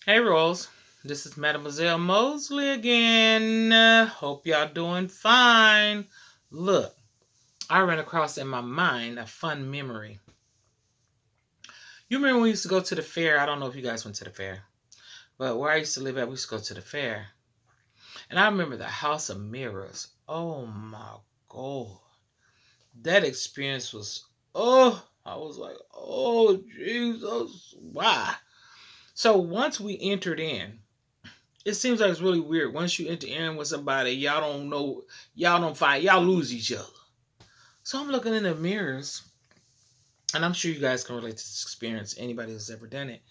Hey Rose, this is Mademoiselle Mosley again. Hope y'all doing fine. Look, I ran across in my mind a fun memory. You remember when we used to go to the fair? I don't know if you guys went to the fair, but where I used to live at, we used to go to the fair. And I remember the House of Mirrors. Oh my God. That experience was, I was like, oh Jesus, why? So once we entered in, it seems like it's really weird. Once you enter in with somebody, y'all don't know, y'all don't find, y'all lose each other. So I'm looking in the mirrors, and I'm sure you guys can relate to this experience. Anybody who's ever done it,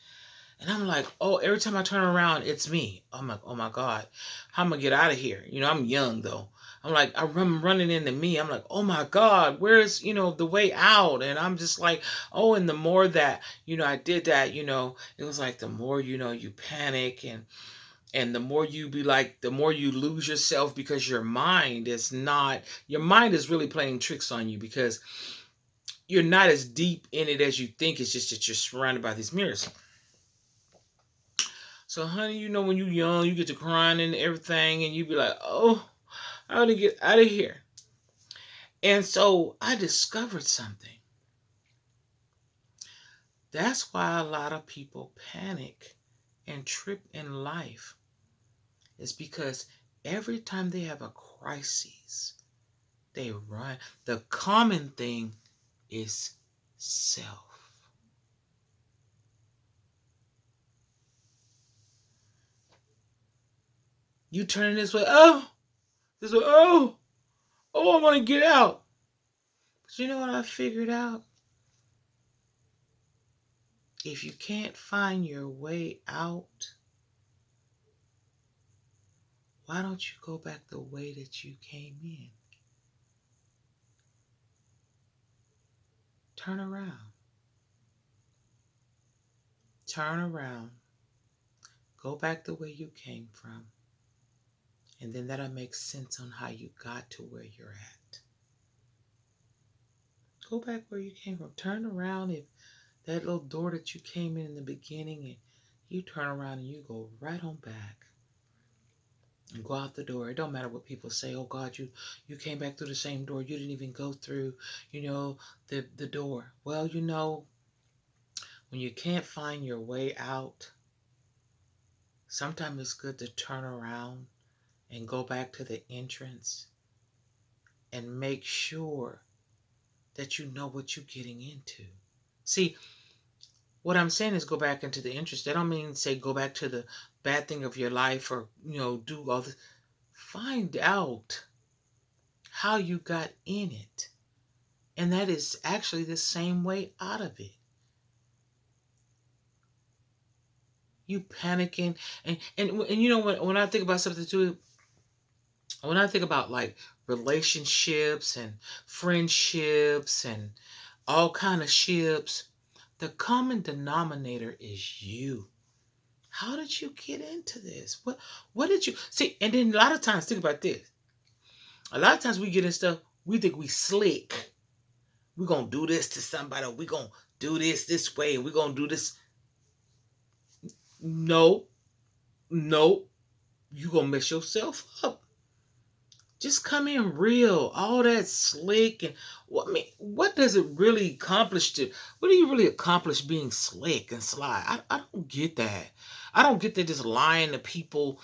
and I'm like, oh, every time I turn around, it's me. I'm like, oh my God, how am I gonna get out of here? I'm young though. I'm like, I'm running into me. I'm like, oh my God, where's the way out? And I'm just like, oh, and the more that I did that, it was like the more you panic and the more you be like, the more you lose yourself because your mind is really playing tricks on you because you're not as deep in it as you think. It's just that you're surrounded by these mirrors. So honey, when you're young, you get to crying and everything, and you be like, oh, I gotta get out of here. And so I discovered something. That's why a lot of people panic and trip in life. It's because every time they have a crisis, they run. The common thing is self. You turn this way, oh, this way, oh, I want to get out. But you know what I figured out? If you can't find your way out, why don't you go back the way that you came in? Turn around. Turn around. Go back the way you came from. And then that'll make sense on how you got to where you're at. Go back where you came from. Turn around. If that little door that you came in the beginning, and you turn around and you go right on back and go out the door. It don't matter what people say. Oh God, you came back through the same door. You didn't even go through, the door. Well, when you can't find your way out, sometimes it's good to turn around and go back to the entrance and make sure that you know what you're getting into. See, what I'm saying is go back into the interest. That don't mean say go back to the bad thing of your life or do all this. Find out how you got in it. And that is actually the same way out of it. You panicking and when I think about something too, when I think about like relationships and friendships and all kind of ships, the common denominator is you. How did you get into this? What did you see? And then a lot of times, think about this. A lot of times we get in stuff, we think we slick. We're gonna do this to somebody, we're gonna do this way, and we're gonna do this. No, no, you gonna mess yourself up. Just come in real. All that slick and what does it really accomplish to? What do you really accomplish being slick and sly? I don't get that. I don't get that just lying to people,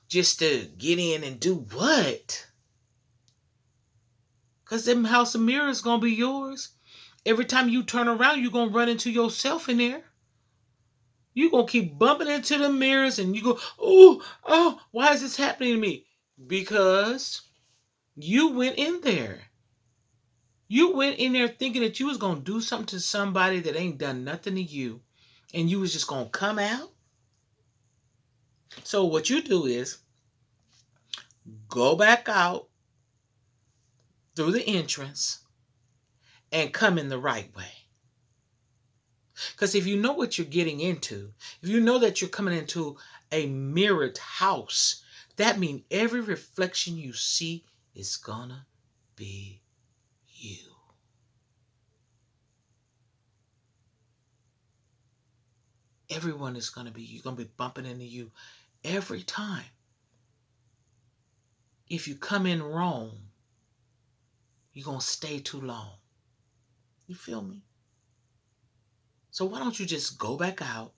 just to get in and do what? Cause them house of mirrors gonna be yours. Every time you turn around, you're gonna run into yourself in there. You're gonna keep bumping into the mirrors and you go, oh, why is this happening to me? Because you went in there. You went in there thinking that you was gonna do something to somebody that ain't done nothing to you, and you was just gonna come out. So what you do is go back out through the entrance and come in the right way. Because if you know what you're getting into, if you know that you're coming into a mirrored house, that means every reflection you see is gonna be you. Everyone is going to be, you're going to be bumping into you every time. If you come in wrong, you're going to stay too long. You feel me? So why don't you just go back out?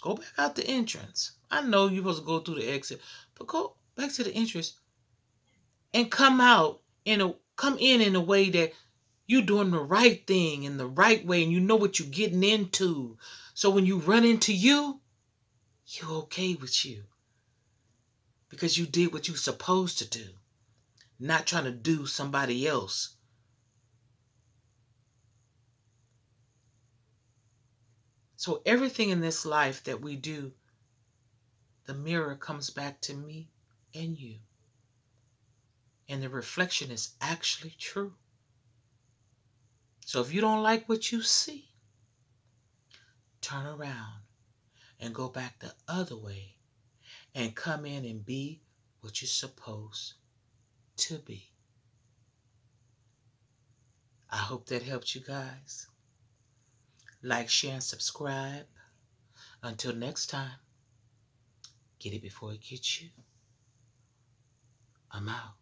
Go back out the entrance. I know you're supposed to go through the exit, but go back to the entrance and come in a way that you're doing the right thing in the right way, and you know what you're getting into. So when you run into you're okay with you. Because you did what you're supposed to do. Not trying to do somebody else. So everything in this life that we do, the mirror comes back to me and you. And the reflection is actually true. So if you don't like what you see, turn around and go back the other way and come in and be what you're supposed to be. I hope that helped you guys. Like, share, and subscribe. Until next time, get it before it gets you. I'm out.